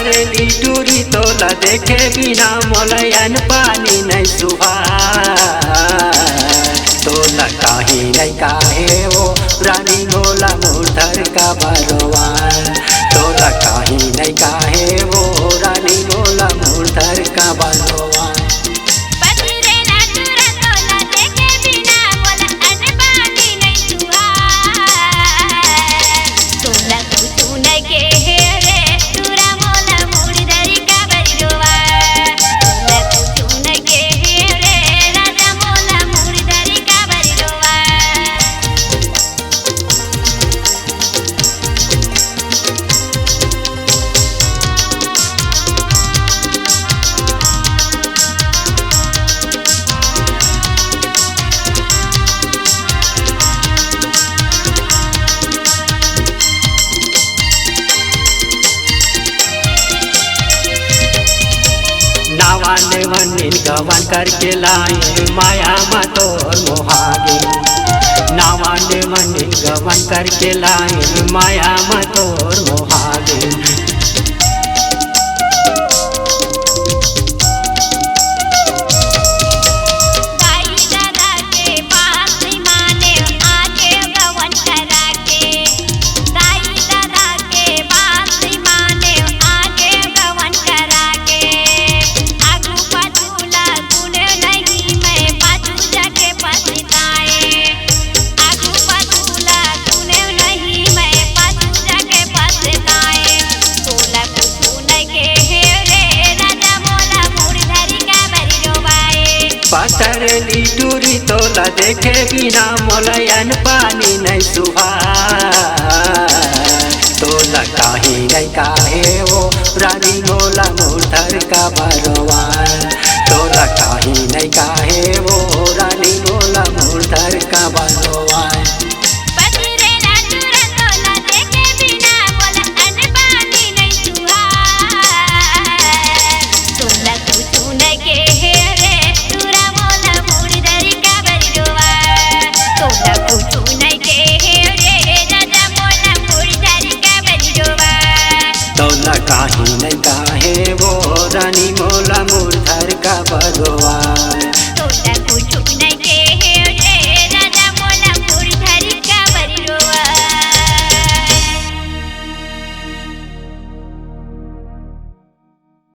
पतरेली टूरी तोला देखे बिना मोलयन पानी नहीं सुहा तोला काहे नहीं काहे वो रानी मोला मुर्धर का बरवान तोला काहे नहीं काहे वो रानी मोला मुर्धर का बरवान। नावाने वनिन गवन करके लाए माया मतोर मोहागे नावाने वनिन गवन करके लाए माया मतोर मोहागे। पतरेली टूरी तोला देखे बिना मोलयन पानी नहीं सुहा तोला काहे नहीं का